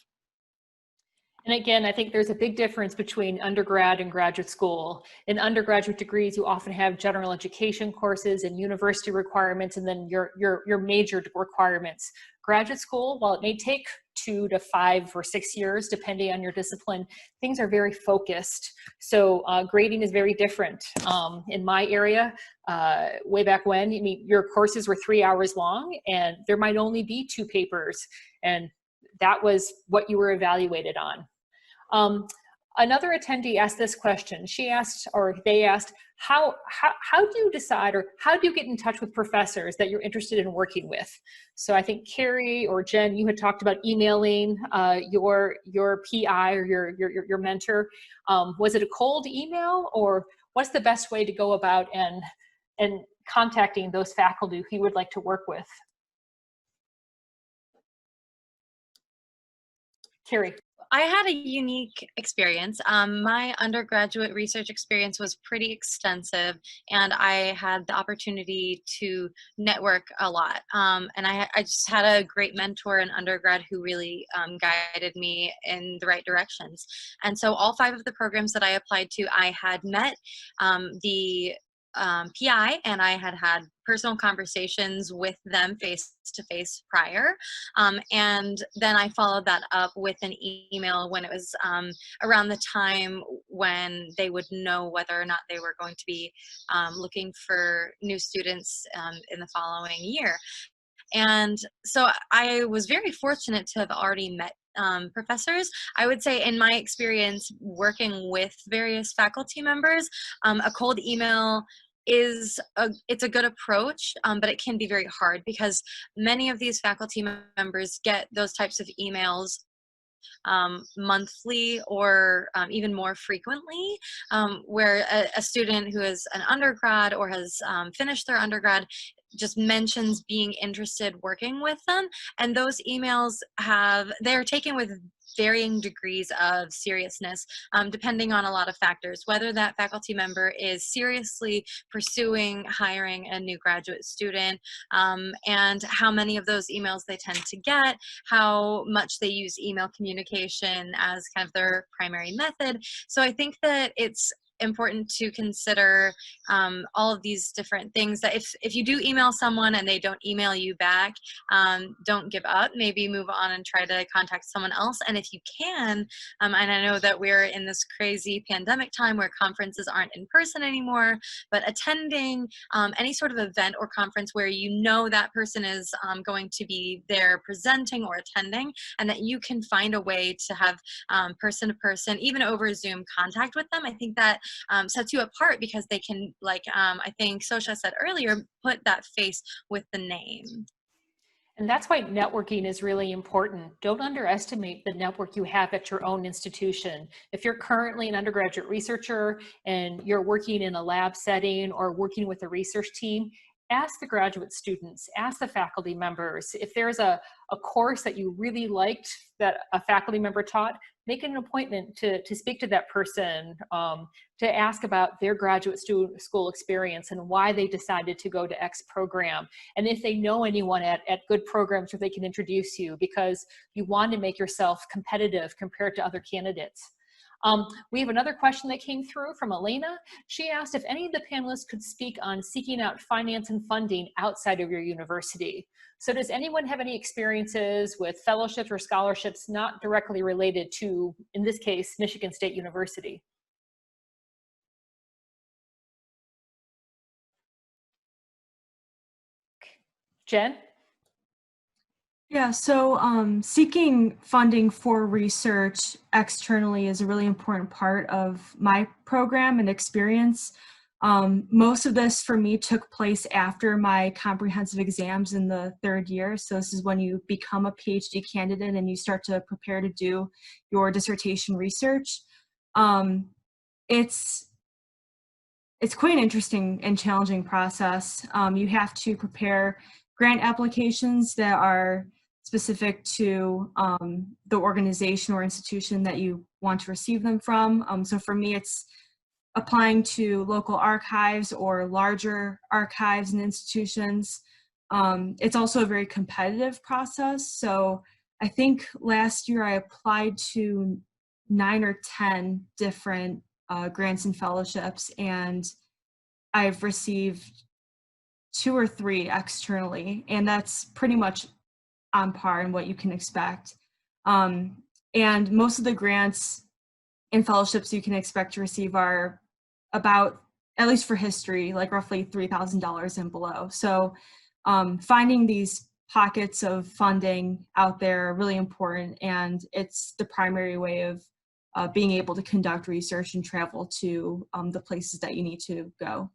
And again, I think there's a big difference between undergrad and graduate school. In undergraduate degrees, you often have general education courses and university requirements, and then your major requirements. Graduate school, while it may take 2 to 5 or 6 years, depending on your discipline, things are very focused. So grading is very different. In my area, way back when, I mean, your courses were 3 hours long, and there might only be 2 papers, and that was what you were evaluated on. Another attendee asked this question. She asked, or they asked, how do you decide, or how do you get in touch with professors that you're interested in working with? So I think Carrie or Jen, you had talked about emailing your PI or your mentor. Was it a cold email, or what's the best way to go about and contacting those faculty who you would like to work with? Carrie. I had a unique experience. My undergraduate research experience was pretty extensive, and I had the opportunity to network a lot. And I just had a great mentor in undergrad who really guided me in the right directions. And so all 5 of the programs that I applied to, I had met the PI, and I had personal conversations with them face-to-face prior. And then I followed that up with an email when it was around the time when they would know whether or not they were going to be looking for new students in the following year. And so I was very fortunate to have already met professors. I would say in my experience working with various faculty members, a cold email it's a good approach, but it can be very hard because many of these faculty members get those types of emails monthly or even more frequently, where a student who is an undergrad or has finished their undergrad just mentions being interested working with them, and those emails they're taken with varying degrees of seriousness, depending on a lot of factors, whether that faculty member is seriously pursuing hiring a new graduate student, and how many of those emails they tend to get, how much they use email communication as kind of their primary method. So I think that it's important to consider all of these different things, that if you do email someone and they don't email you back, don't give up, maybe move on and try to contact someone else. And if you can, and I know that we're in this crazy pandemic time where conferences aren't in person anymore, but attending any sort of event or conference where you know that person is going to be there presenting or attending, and that you can find a way to have person-to-person, even over Zoom, contact with them, I think that sets you apart, because they can, like I think Sosha said earlier, put that face with the name. And that's why networking is really important. Don't underestimate the network you have at your own institution. If you're currently an undergraduate researcher and you're working in a lab setting or working with a research team, ask the graduate students, ask the faculty members. If there's a course that you really liked that a faculty member taught, make an appointment to speak to that person, to ask about their graduate school experience and why they decided to go to X program. And if they know anyone at good programs where they can introduce you, because you want to make yourself competitive compared to other candidates. We have another question that came through from Elena. She asked if any of the panelists could speak on seeking out finance and funding outside of your university. So does anyone have any experiences with fellowships or scholarships not directly related to, in this case, Michigan State University? Jen? Yeah, so seeking funding for research externally is a really important part of my program and experience. Most of this for me took place after my comprehensive exams in the third year. So this is when you become a PhD candidate and you start to prepare to do your dissertation research. It's quite an interesting and challenging process. You have to prepare grant applications that are specific to the organization or institution that you want to receive them from. So for me, it's applying to local archives or larger archives and institutions. It's also a very competitive process. So I think last year I applied to 9 or 10 different grants and fellowships, and I've received 2 or 3 externally, and that's pretty much on par in what you can expect. And most of the grants and fellowships you can expect to receive are about, at least for history, like roughly $3,000 and below. So finding these pockets of funding out there are really important, and it's the primary way of being able to conduct research and travel to the places that you need to go.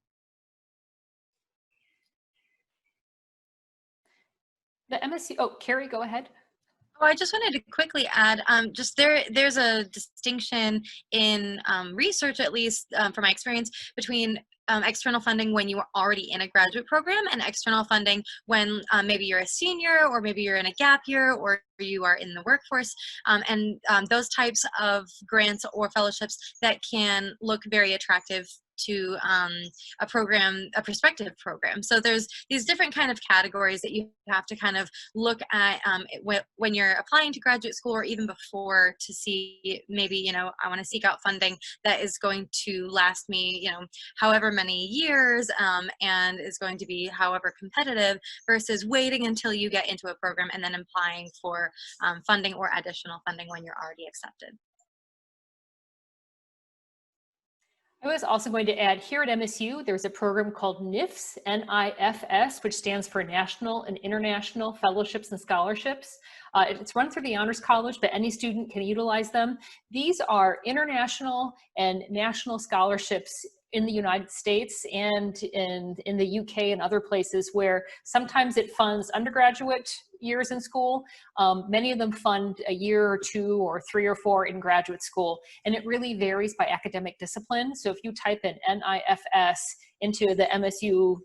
The MSc, oh, Carrie, go ahead. Oh, I just wanted to quickly add, just there's a distinction in research, at least from my experience, between external funding when you are already in a graduate program and external funding when maybe you're a senior or maybe you're in a gap year or you are in the workforce, and those types of grants or fellowships that can look very attractive to a program, a prospective program. So there's these different kind of categories that you have to kind of look at when you're applying to graduate school or even before, to see maybe, you know, I want to seek out funding that is going to last me, you know, however many years and is going to be however competitive, versus waiting until you get into a program and then applying for funding or additional funding when you're already accepted. I was also going to add, here at MSU, there's a program called NIFS, N-I-F-S, which stands for National and International Fellowships and Scholarships. It's run through the Honors College, but any student can utilize them. These are international and national scholarships in the United States and in the UK and other places, where sometimes it funds undergraduate years in school. Many of them fund a year or 2 or 3 or 4 in graduate school, and it really varies by academic discipline. So if you type in NIFS into the MSU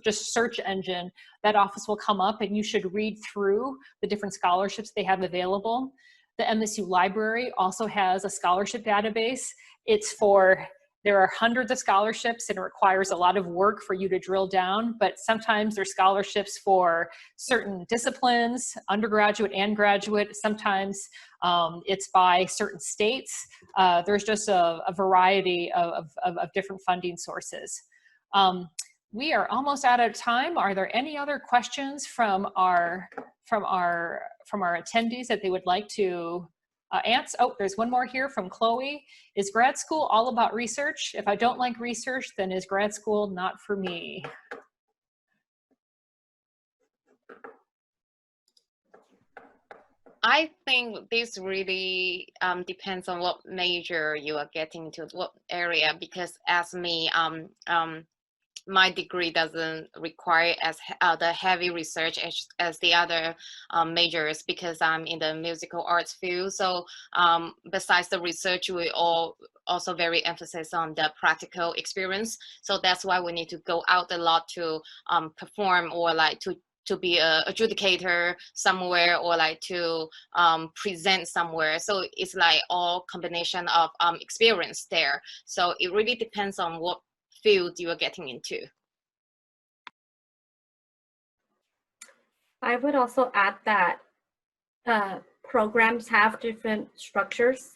just search engine, that office will come up, and you should read through the different scholarships they have available. The MSU library also has a scholarship database. There are hundreds of scholarships, and it requires a lot of work for you to drill down, but sometimes there's scholarships for certain disciplines, undergraduate and graduate. Sometimes it's by certain states. There's just a variety of different funding sources. We are almost out of time. Are there any other questions from our attendees that they would like to answer? Oh, there's one more here from Chloe. Is grad school all about research? If I don't like research, then is grad school not for me? I think this really depends on what major you are getting into, what area, because as me, my degree doesn't require as the heavy research as the other majors, because I'm in the musical arts field. So besides the research, we all also very emphasis on the practical experience. So that's why we need to go out a lot to perform, or like to be a adjudicator somewhere, or like to present somewhere. So it's like all combination of experience there. So it really depends on what field you are getting into. I would also add that programs have different structures.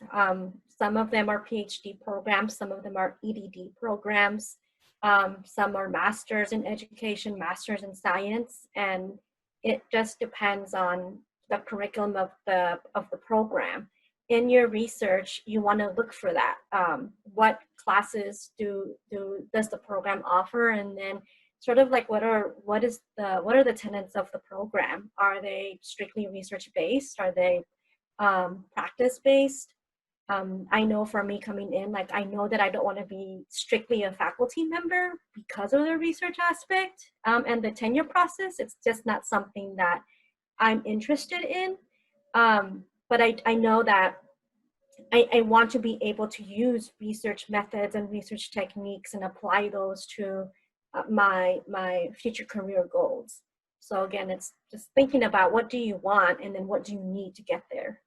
Some of them are PhD programs, some of them are EDD programs, some are masters in education, masters in science, and it just depends on the curriculum of the program. In your research, you want to look for that. What classes does the program offer, and then sort of like what are the tenets of the program? Are they strictly research based? Are they practice based? I know for me coming in, like I know that I don't want to be strictly a faculty member because of the research aspect and the tenure process. It's just not something that I'm interested in. But I know that I want to be able to use research methods and research techniques and apply those to my future career goals. So again, it's just thinking about what do you want and then what do you need to get there.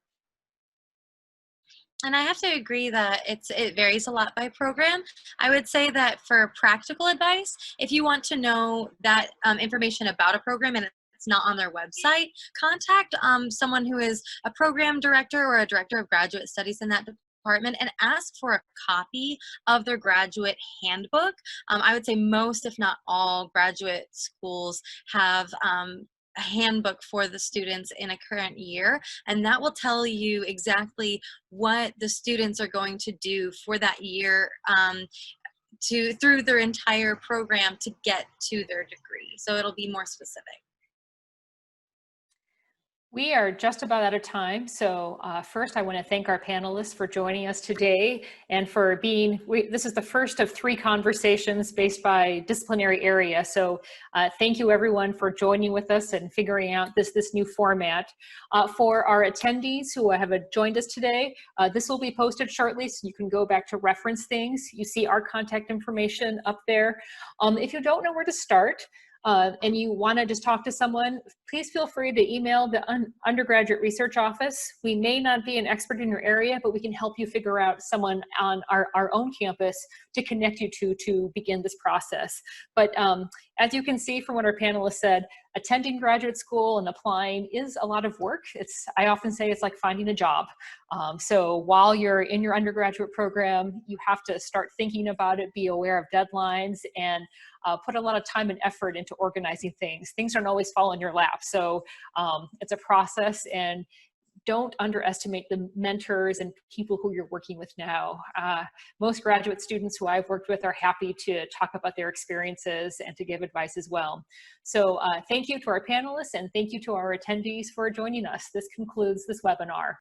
And I have to agree that it varies a lot by program. I would say that for practical advice, if you want to know that information about a program and it's not on their website, contact someone who is a program director or a director of graduate studies in that department and ask for a copy of their graduate handbook. I would say most, if not all, graduate schools have a handbook for the students in a current year, and that will tell you exactly what the students are going to do for that year through their entire program to get to their degree. So it'll be more specific. We are just about out of time. So first, I want to thank our panelists for joining us today and for being, this is the first of 3 conversations based by disciplinary area. So thank you everyone for joining with us and figuring out this new format. For our attendees who have joined us today, this will be posted shortly so you can go back to reference things. You see our contact information up there. If you don't know where to start, and you want to just talk to someone, please feel free to email the Undergraduate Research Office. We may not be an expert in your area, but we can help you figure out someone on our own campus to connect you to begin this process. But as you can see from what our panelists said, attending graduate school and applying is a lot of work. I often say it's like finding a job. So while you're in your undergraduate program, you have to start thinking about it, be aware of deadlines, and put a lot of time and effort into organizing things. Things don't always fall in your lap. So it's a process, and don't underestimate the mentors and people who you're working with now. Most graduate students who I've worked with are happy to talk about their experiences and to give advice as well. So thank you to our panelists, and thank you to our attendees for joining us. This concludes this webinar.